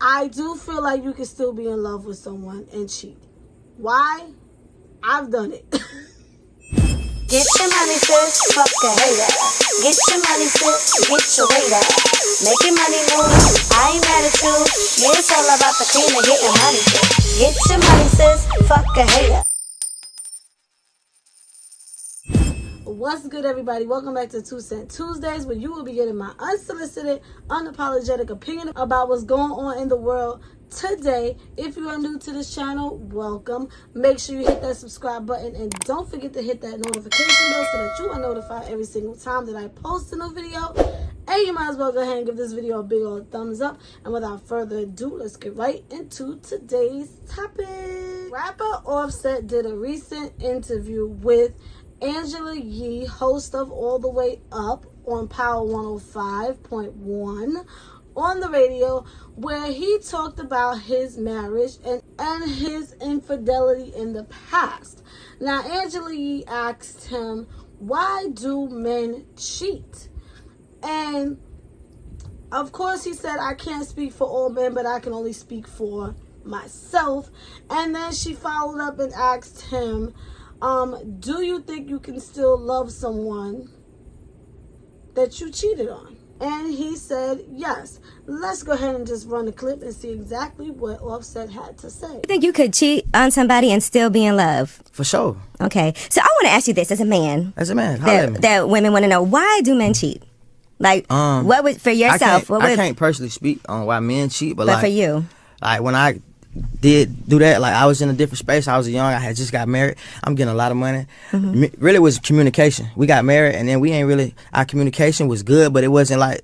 I do feel like you can still be in love with someone and cheat. Why? I've done it. Get your money, sis, fuck a hater. Get your money, sis, get your weight up. Make your money move, I ain't mad at you. Yeah, it's all about the cream and getting money, sis. Get your money, sis, fuck a hater. What's good, everybody? Welcome back to 2 Cent Tuesdays, where you will be getting my unsolicited, unapologetic opinion about what's going on in the world today. If you are new to this channel, welcome. Make sure you hit that subscribe button and don't forget to hit that notification bell so that you are notified every single time that I post a new video. And you might as well go ahead and give this video a big old thumbs up. And without further ado, let's get right into today's topic. Rapper Offset did a recent interview with Angela Yee, host of All the Way Up on Power 105.1 on the radio, where he talked about his marriage and his infidelity in the past. Now, Angela Yee asked him, why do men cheat? And of course he said, I can't speak for all men, but I can only speak for myself. And then she followed up and asked him, do you think you can still love someone that you cheated on? And he said yes. Let's go ahead and just run the clip and see exactly what Offset had to say. You think you could cheat on somebody and still be in love? For sure. Okay. So I want to ask you this as a man. As a man, that women want to know, why do men cheat? Like, what would, for yourself? I can't personally speak on why men cheat, but like, for you, like when I did do that, like I was in a different space. I was young. I had just got married. I'm getting a lot of money. Really was communication. We got married, and then we ain't really, our communication was good, but it wasn't like,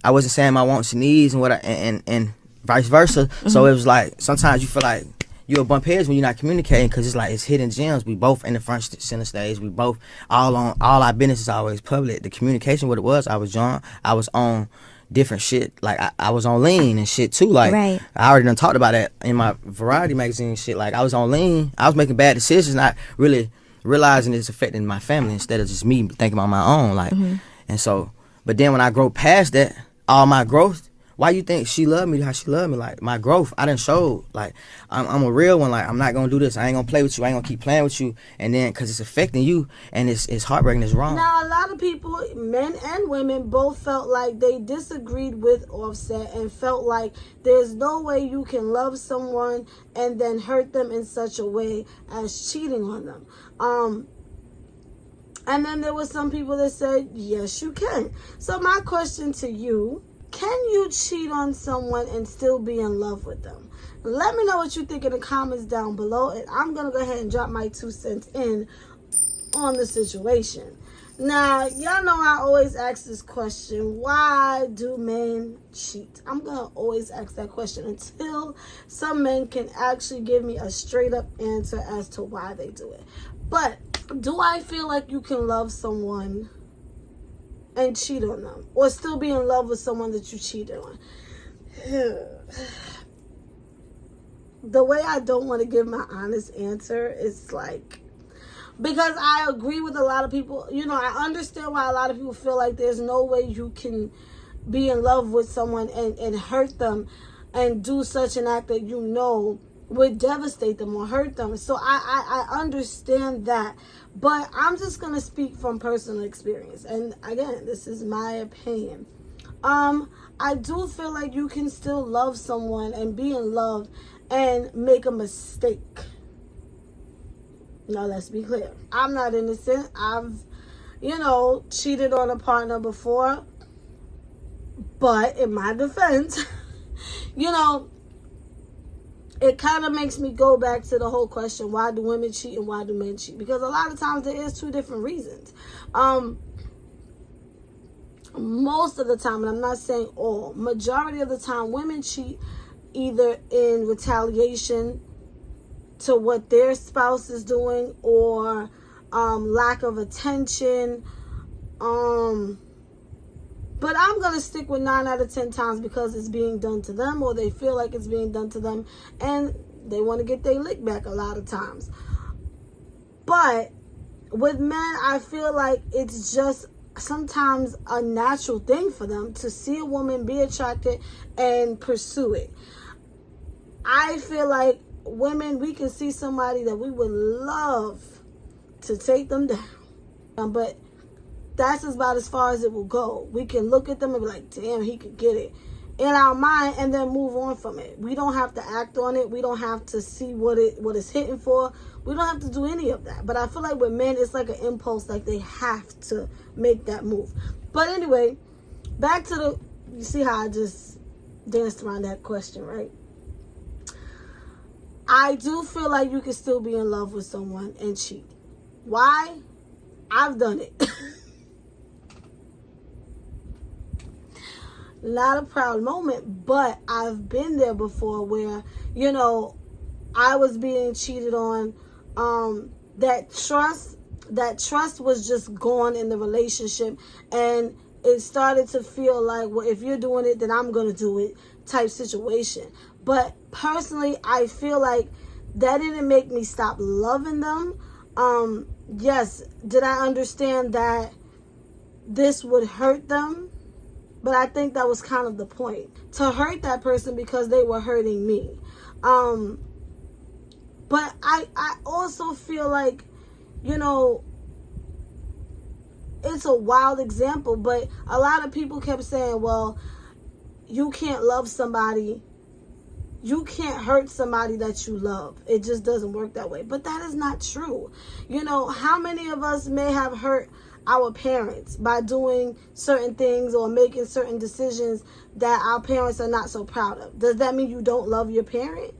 I wasn't saying my wants and needs and and vice versa. So it was like, sometimes you feel like you'll bump heads when you're not communicating, because it's like, it's hidden gems. We both in the front center stage. We both all our business is always public. The communication, what it was, I was young. I was on different shit. Like I was on lean and shit too. Like right. I already done talked about that in my variety magazine and shit. Like I was on lean. I was making bad decisions, not really realizing it's affecting my family instead of just me thinking about my own. Like and so, but then when I grow past that, all my growth. Why you think she loved me how she loved me? Like, my growth, I done showed. Like, I'm a real one. Like, I'm not going to do this. I ain't going to play with you. I ain't going to keep playing with you. And then, because it's affecting you, and it's heartbreaking, it's wrong. Now, a lot of people, men and women, both felt like they disagreed with Offset and felt like there's no way you can love someone and then hurt them in such a way as cheating on them. And then there were some people that said, yes, you can. So my question to you, can you cheat on someone and still be in love with them? Let me know what you think in the comments down below, and I'm going to go ahead and drop my 2 cents in on the situation. Now, y'all know I always ask this question, why do men cheat? I'm going to always ask that question until some men can actually give me a straight up answer as to why they do it. But do I feel like you can love someone and cheat on them, or still be in love with someone that you cheated on? The way I don't want to give my honest answer is like, because I agree with a lot of people. You know, I understand why a lot of people feel like there's no way you can be in love with someone and hurt them and do such an act that you know would devastate them or hurt them. So I understand that. But I'm just going to speak from personal experience. And again, this is my opinion. I do feel like you can still love someone and be in love and make a mistake. Now, let's be clear. I'm not innocent. I've, cheated on a partner before. But in my defense, it kind of makes me go back to the whole question, why do women cheat and why do men cheat? Because a lot of times there is two different reasons. Most of the time, and I'm not saying all, majority of the time, women cheat either in retaliation to what their spouse is doing, or lack of attention, but I'm going to stick with 9 out of 10 times because it's being done to them, or they feel like it's being done to them, and they want to get their lick back a lot of times. But with men, I feel like it's just sometimes a natural thing for them to see a woman, be attracted, and pursue it. I feel like women, we can see somebody that we would love to take them down, but that's about as far as it will go. We can look at them and be like, damn, he could get it in our mind, and then move on from it. We don't have to act on it. We don't have to see what it's hitting for. We don't have to do any of that. But I feel like with men, it's like an impulse, like they have to make that move. But anyway, back to you see how I just danced around that question, right? I do feel like you can still be in love with someone and cheat. Why? I've done it. Not a proud moment, but I've been there before where, you know, I was being cheated on. That trust was just gone in the relationship, and it started to feel like, well, if you're doing it, then I'm gonna do it type situation. But personally, I feel like that didn't make me stop loving them. Yes, did I understand that this would hurt them? But I think that was kind of the point, to hurt that person because they were hurting me. But I also feel like, you know, it's a wild example, but a lot of people kept saying, well, you can't love somebody, you can't hurt somebody that you love. It just doesn't work that way. But that is not true. You know, how many of us may have hurt our parents by doing certain things or making certain decisions that our parents are not so proud of? Does that mean you don't love your parent?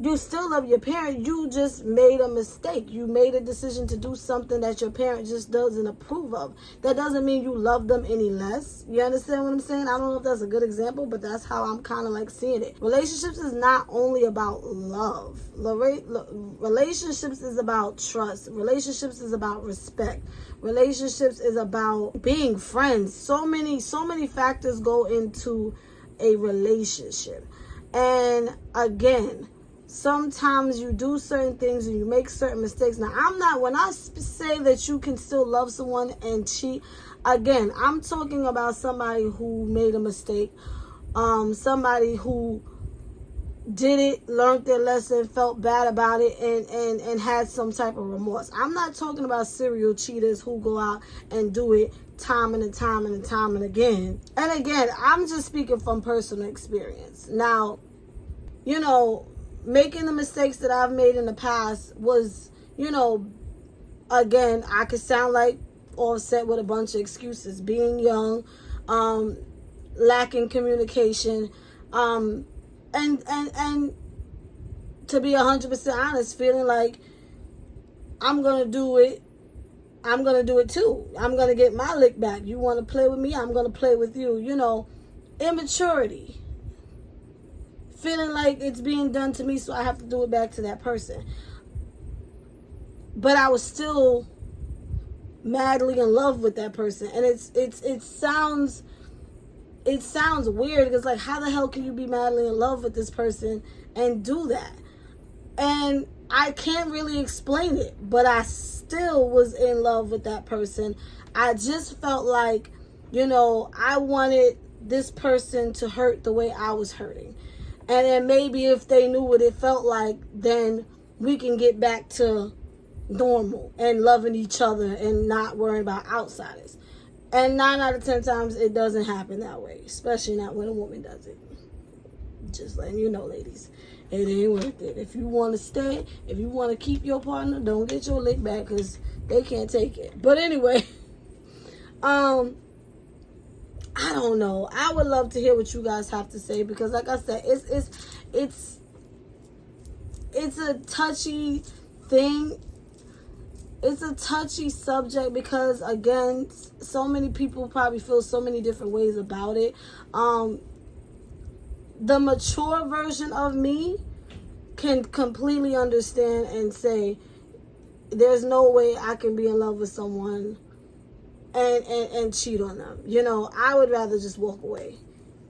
You still love your parent. You just made a mistake. You made a decision to do something that your parent just doesn't approve of. That doesn't mean you love them any less. You understand what I'm saying? I don't know if that's a good example, but that's how I'm kind of like seeing it. Relationships is not only about love. Relationships is about trust. Relationships is about respect. Relationships is about being friends. So many factors go into a relationship. And again, sometimes you do certain things and you make certain mistakes. Now, when I say that you can still love someone and cheat, again, I'm talking about somebody who made a mistake, somebody who did it, learned their lesson, felt bad about it, and had some type of remorse. I'm not talking about serial cheaters who go out and do it time and time and time and again. And again, I'm just speaking from personal experience. Now, you know, making the mistakes that I've made in the past was, you know, again, I could sound like Offset with a bunch of excuses. Being young, lacking communication, and to be 100% honest, feeling like I'm gonna do it too. I'm gonna get my lick back. You want to play with me? I'm gonna play with you. You know, immaturity. Feeling like it's being done to me, so I have to do it back to that person. But I was still madly in love with that person, and it sounds weird, because like, how the hell can you be madly in love with this person and do that? And I can't really explain it, but I still was in love with that person. I just felt like, you know, I wanted this person to hurt the way I was hurting. And then maybe if they knew what it felt like, then we can get back to normal and loving each other and not worrying about outsiders. And 9 out of 10 times, it doesn't happen that way, especially not when a woman does it. Just letting you know, ladies, it ain't worth it. If you want to stay, if you want to keep your partner, don't get your lick back, because they can't take it. But anyway, I don't know. I would love to hear what you guys have to say, because like I said, it's a touchy thing. It's a touchy subject, because again, so many people probably feel so many different ways about it. The mature version of me can completely understand and say, there's no way I can be in love with someone and cheat on them. You know, I would rather just walk away.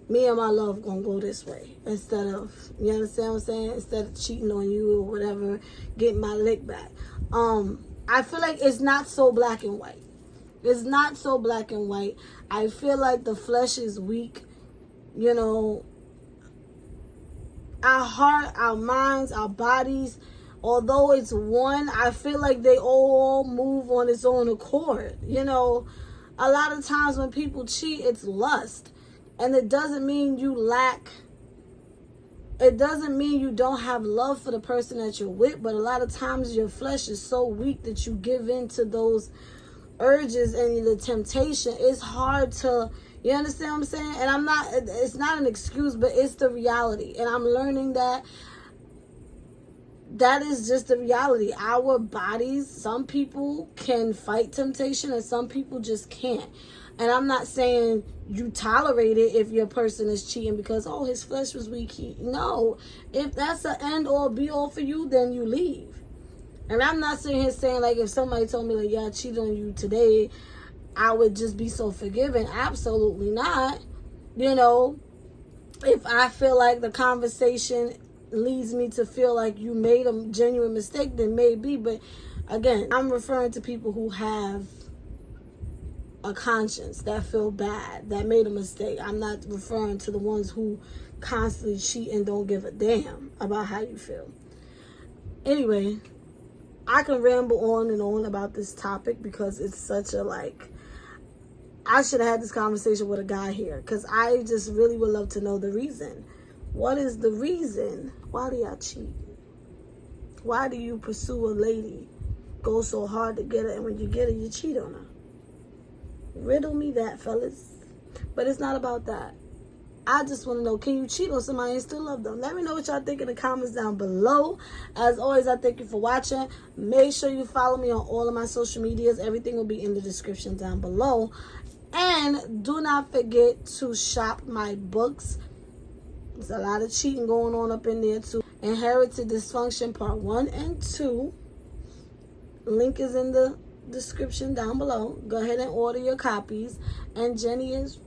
Me and my love gonna go this way, instead of, you understand what I'm saying? Instead of cheating on you or whatever, getting my lick back. I feel like it's not so black and white. It's not so black and white. I feel like the flesh is weak. You know, our heart, our minds, our bodies, although it's one, I feel like they all move on its own accord. You know, a lot of times when people cheat, it's lust. And it doesn't mean you lack, it doesn't mean you don't have love for the person that you're with, but a lot of times your flesh is so weak that you give in to those urges and the temptation. It's hard to, you understand what I'm saying? And it's not an excuse, but it's the reality. And I'm learning that is just the reality. Our bodies, some people can fight temptation and some people just can't. And I'm not saying you tolerate it if your person is cheating because, oh, his flesh was weak. No. If that's the end all be all for you, then you leave. And I'm not sitting here saying, like, if somebody told me, like, yeah, I cheated on you today, I would just be so forgiving. Absolutely not. You know, if I feel like the conversation leads me to feel like you made a genuine mistake, then maybe. But again, I'm referring to people who have a conscience, that feel bad, that made a mistake. I'm not referring to the ones who constantly cheat and don't give a damn about how you feel. Anyway, I can ramble on and on about this topic because it's such a, like, I should have had this conversation with a guy here because I just really would love to know the reason. What is the reason? Why do y'all cheat? Why do you pursue a lady, go so hard to get her, and when you get her, you cheat on her? Riddle me that, fellas. But it's not about that. I just want to know, can you cheat on somebody and still love them? Let me know what y'all think in the comments down below. As always, I thank you for watching. Make sure you follow me on all of my social medias. Everything will be in the description down below. And do not forget to shop my books. There's a lot of cheating going on up in there too. Inherited Dysfunction Part 1 and 2. Link is in the description down below. Go ahead and order your copies. And Jenny is